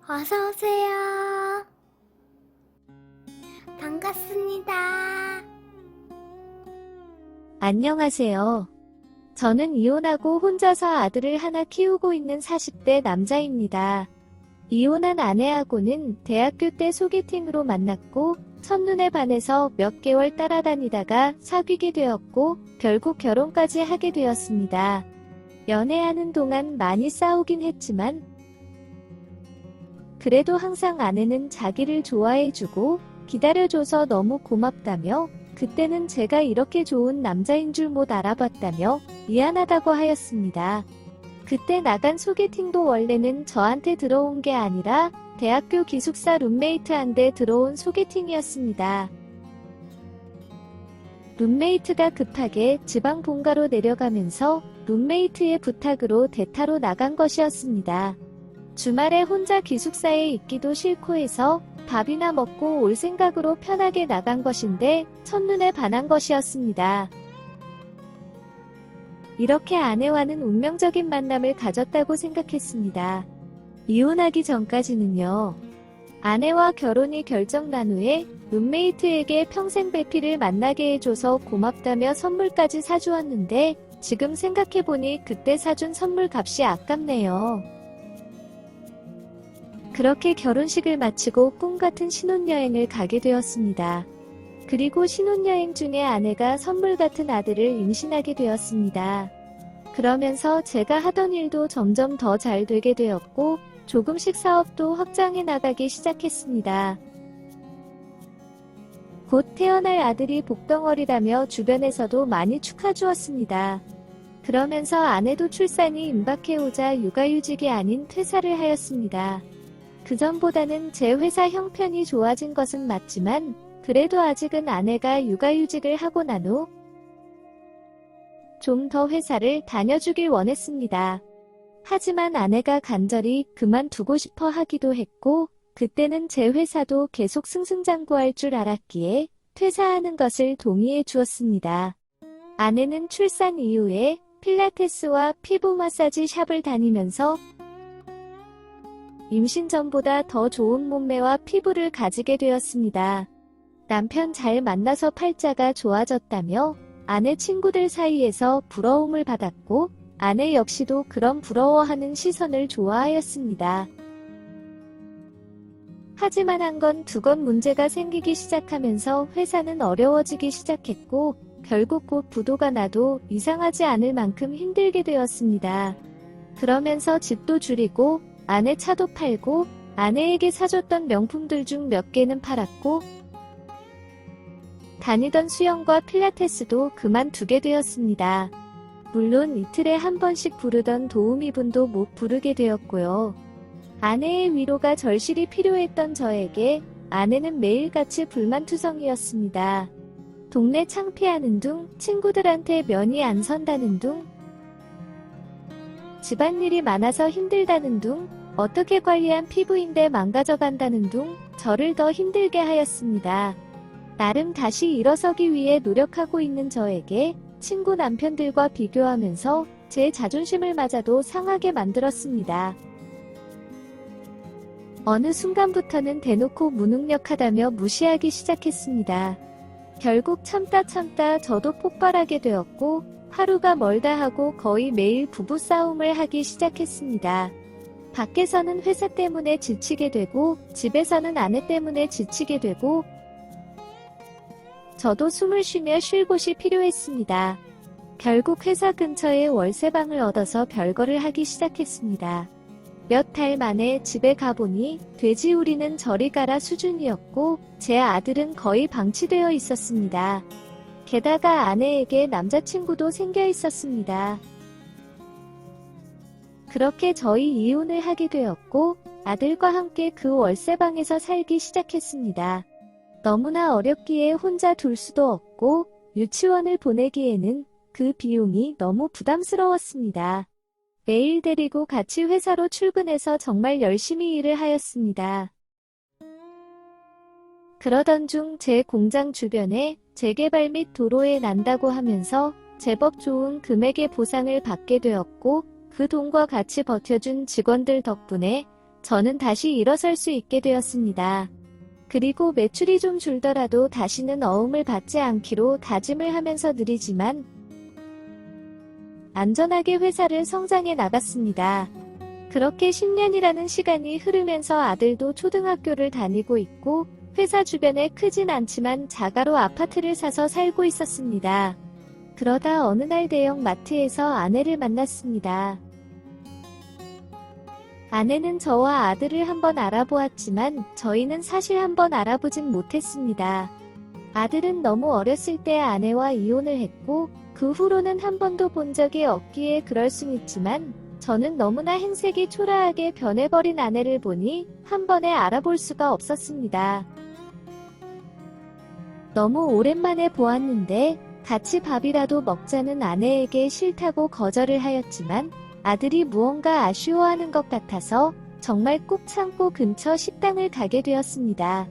어서오세요. 반갑습니다. 안녕하세요. 저는 이혼하고 혼자서 아들을 하나 키우고 있는 40대 남자입니다. 이혼한 아내하고는 대학교 때 소개팅으로 만났고 첫눈에 반해서 몇 개월 따라다니다가 사귀게 되었고 결국 결혼까지 하게 되었습니다. 연애하는 동안 많이 싸우긴 했지만 그래도 항상 아내는 자기를 좋아해주고 기다려줘서 너무 고맙다며 그때는 제가 이렇게 좋은 남자인 줄 못 알아봤다며 미안하다고 하였습니다. 그때 나간 소개팅도 원래는 저한테 들어온 게 아니라 대학교 기숙사 룸메이트한테 들어온 소개팅이었습니다. 룸메이트가 급하게 지방 본가로 내려가면서 룸메이트의 부탁으로 대타로 나간 것이었습니다. 주말에 혼자 기숙사에 있기도 싫고 해서 밥이나 먹고 올 생각으로 편하게 나간 것인데 첫눈에 반한 것이었습니다. 이렇게 아내와는 운명적인 만남을 가졌다고 생각했습니다. 이혼하기 전까지는요. 아내와 결혼이 결정난 후에 룸메이트에게 평생 배필을 만나게 해줘서 고맙다며 선물까지 사주었는데 지금 생각해보니 그때 사준 선물 값이 아깝네요. 그렇게 결혼식을 마치고 꿈같은 신혼여행을 가게 되었습니다. 그리고 신혼여행 중에 아내가 선물 같은 아들을 임신하게 되었습니다. 그러면서 제가 하던 일도 점점 더 잘 되게 되었고 조금씩 사업도 확장해 나가기 시작했습니다. 곧 태어날 아들이 복덩어리라며 주변에서도 많이 축하주었습니다. 그러면서 아내도 출산이 임박해오자 육아휴직이 아닌 퇴사를 하였습니다. 그전보다는 제 회사 형편이 좋아진 것은 맞지만 그래도 아직은 아내가 육아휴직을 하고 난 후 좀 더 회사를 다녀주길 원했습니다. 하지만 아내가 간절히 그만두고 싶어 하기도 했고 그때는 제 회사도 계속 승승장구할 줄 알았기에 퇴사하는 것을 동의해 주었습니다. 아내는 출산 이후에 필라테스와 피부 마사지 샵을 다니면서 임신 전보다 더 좋은 몸매와 피부를 가지게 되었습니다. 남편 잘 만나서 팔자가 좋아졌다며 아내 친구들 사이에서 부러움을 받았고 아내 역시도 그런 부러워하는 시선을 좋아하였습니다. 하지만 한 건 두 건 문제가 생기기 시작하면서 회사는 어려워지기 시작했고 결국 곧 부도가 나도 이상하지 않을 만큼 힘들게 되었습니다. 그러면서 집도 줄이고 아내 차도 팔고 아내에게 사줬던 명품들 중 몇 개는 팔았고 다니던 수영과 필라테스도 그만두게 되었습니다. 물론 이틀에 한 번씩 부르던 도우미분도 못 부르게 되었고요. 아내의 위로가 절실히 필요했던 저에게 아내는 매일같이 불만투성이었습니다. 동네 창피하는 둥, 친구들한테 면이 안 선다는 둥, 집안일이 많아서 힘들다는 둥, 어떻게 관리한 피부인데 망가져간다는 둥, 저를 더 힘들게 하였습니다. 나름 다시 일어서기 위해 노력하고 있는 저에게 친구 남편들과 비교하면서 제 자존심을 맞아도 상하게 만들었습니다. 어느 순간부터는 대놓고 무능력하다며 무시하기 시작했습니다. 결국 참다 저도 폭발하게 되었고 하루가 멀다 하고 거의 매일 부부싸움을 하기 시작했습니다. 밖에서는 회사 때문에 지치게 되고 집에서는 아내 때문에 지치게 되고 저도 숨을 쉬며 쉴 곳이 필요했습니다. 결국 회사 근처에 월세방을 얻어서 별거를 하기 시작했습니다. 몇 달 만에 집에 가보니 돼지우리는 저리 가라 수준이었고 제 아들은 거의 방치되어 있었습니다. 게다가 아내에게 남자친구도 생겨 있었습니다. 그렇게 저희 이혼을 하게 되었고 아들과 함께 그 월세방에서 살기 시작했습니다. 너무나 어렵기에 혼자 둘 수도 없고 유치원을 보내기에는 그 비용이 너무 부담스러웠습니다. 매일 데리고 같이 회사로 출근해서 정말 열심히 일을 하였습니다. 그러던 중 제 공장 주변에 재개발 및 도로에 난다고 하면서 제법 좋은 금액의 보상을 받게 되었고 그 돈과 같이 버텨준 직원들 덕분에 저는 다시 일어설 수 있게 되었습니다. 그리고 매출이 좀 줄더라도 다시는 어음을 받지 않기로 다짐을 하면서 느리지만 안전하게 회사를 성장해 나갔습니다. 그렇게 10년이라는 시간이 흐르면서 아들도 초등학교를 다니고 있고 회사 주변에 크진 않지만 자가로 아파트를 사서 살고 있었습니다. 그러다 어느 날 대형 마트에서 아내를 만났습니다. 아내는 저와 아들을 한번 알아보았지만 저희는 사실 한번 알아보진 못했습니다. 아들은 너무 어렸을 때 아내와 이혼을 했고 그 후로는 한 번도 본 적이 없기에 그럴 순 있지만 저는 너무나 행색이 초라하게 변해버린 아내를 보니 한 번에 알아볼 수가 없었습니다. 너무 오랜만에 보았는데 같이 밥이라도 먹자는 아내에게 싫다고 거절을 하였지만 아들이 무언가 아쉬워하는 것 같아서 정말 꾹 참고 근처 식당을 가게 되었습니다.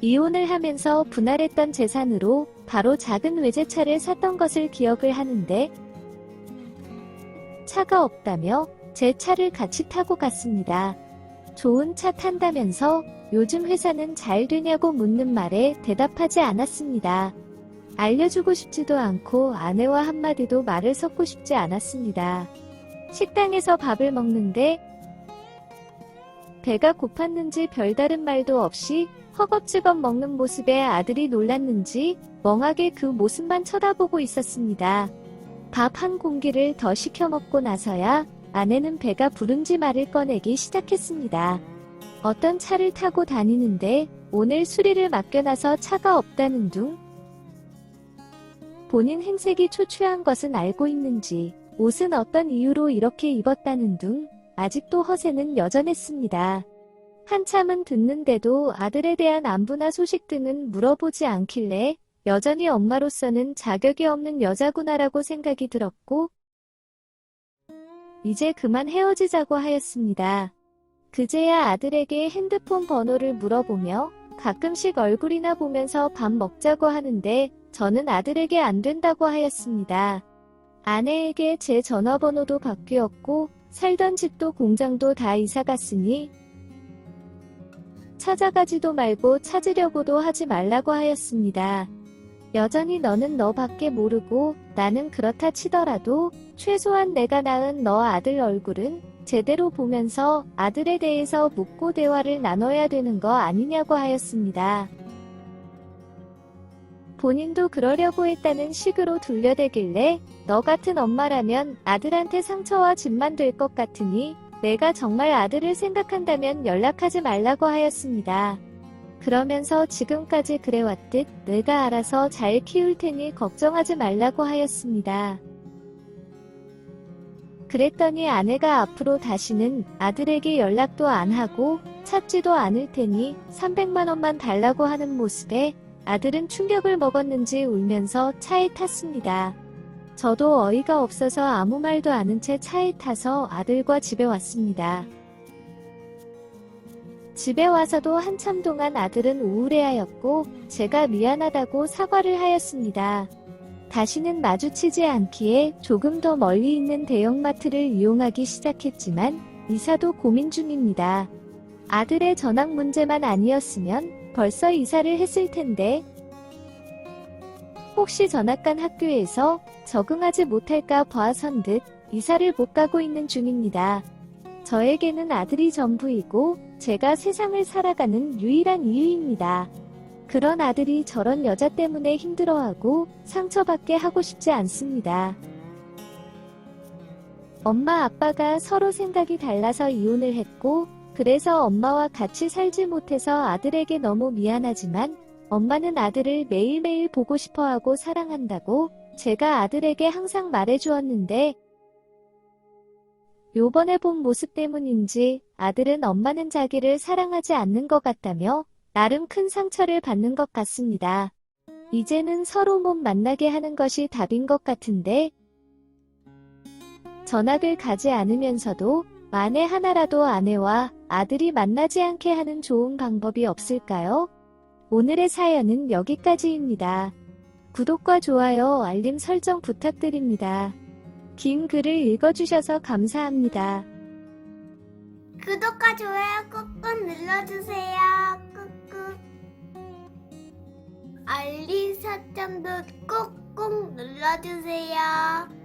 이혼을 하면서 분할했던 재산으로 바로 작은 외제차를 샀던 것을 기억을 하는데 차가 없다며 제 차를 같이 타고 갔습니다. 좋은 차 탄다면서 요즘 회사는 잘 되냐고 묻는 말에 대답하지 않았습니다. 알려주고 싶지도 않고 아내와 한마디도 말을 섞고 싶지 않았습니다. 식당에서 밥을 먹는데 배가 고팠는지 별다른 말도 없이 허겁지겁 먹는 모습에 아들이 놀랐는지 멍하게 그 모습만 쳐다보고 있었습니다. 밥 한 공기를 더 시켜 먹고 나서야 아내는 배가 부른지 말을 꺼내기 시작했습니다. 어떤 차를 타고 다니는데 오늘 수리를 맡겨놔서 차가 없다는 둥. 본인 행색이 초췌한 것은 알고 있는지 옷은 어떤 이유로 이렇게 입었다는 둥 아직도 허세는 여전했습니다. 한참은 듣는데도 아들에 대한 안부나 소식 등은 물어보지 않길래 여전히 엄마로서는 자격이 없는 여자구나라고 생각이 들었고 이제 그만 헤어지자고 하였습니다. 그제야 아들에게 핸드폰 번호를 물어보며 가끔씩 얼굴이나 보면서 밥 먹자고 하는데 저는 아들에게 안 된다고 하였습니다. 아내에게 제 전화번호도 바뀌었고 살던 집도 공장도 다 이사갔으니 찾아가지도 말고 찾으려고도 하지 말라고 하였습니다. 여전히 너는 너밖에 모르고 나는 그렇다 치더라도 최소한 내가 낳은 너 아들 얼굴은 제대로 보면서 아들에 대해서 묻고 대화를 나눠야 되는 거 아니냐고 하였습니다. 본인도 그러려고 했다는 식으로 둘러대길래 너 같은 엄마라면 아들한테 상처와 짐만 될 것 같으니 내가 정말 아들을 생각한다면 연락하지 말라고 하였습니다. 그러면서 지금까지 그래왔듯 내가 알아서 잘 키울 테니 걱정하지 말라고 하였습니다. 그랬더니 아내가 앞으로 다시는 아들에게 연락도 안 하고 찾지도 않을 테니 300만 원만 달라고 하는 모습에 아들은 충격을 먹었는지 울면서 차에 탔습니다. 저도 어이가 없어서 아무 말도 않은 채 차에 타서 아들과 집에 왔습니다. 집에 와서도 한참 동안 아들은 우울해하였고 제가 미안하다고 사과를 하였습니다. 다시는 마주치지 않기에 조금 더 멀리 있는 대형마트를 이용하기 시작했지만 이사도 고민 중입니다. 아들의 전학 문제만 아니었으면 벌써 이사를 했을 텐데 혹시 전학 간 학교에서 적응하지 못할까 봐선 듯 이사를 못 가고 있는 중입니다. 저에게는 아들이 전부이고 제가 세상을 살아가는 유일한 이유입니다. 그런 아들이 저런 여자 때문에 힘들어하고 상처받게 하고 싶지 않습니다. 엄마 아빠가 서로 생각이 달라서 이혼을 했고 그래서 엄마와 같이 살지 못해서 아들에게 너무 미안하지만 엄마는 아들을 매일매일 보고 싶어하고 사랑한다고 제가 아들에게 항상 말해주었는데 요번에 본 모습 때문인지 아들은 엄마는 자기를 사랑하지 않는 것 같다며 나름 큰 상처를 받는 것 같습니다. 이제는 서로 못 만나게 하는 것이 답인 것 같은데 전학을 가지 않으면서도 만에 하나라도 아내와 아들이 만나지 않게 하는 좋은 방법이 없을까요? 오늘의 사연은 여기까지입니다. 구독과 좋아요, 알림 설정 부탁드립니다. 긴 글을 읽어주셔서 감사합니다. 구독과 좋아요 꾹꾹 눌러주세요. 꾹꾹. 알림 설정도 꾹꾹 눌러주세요.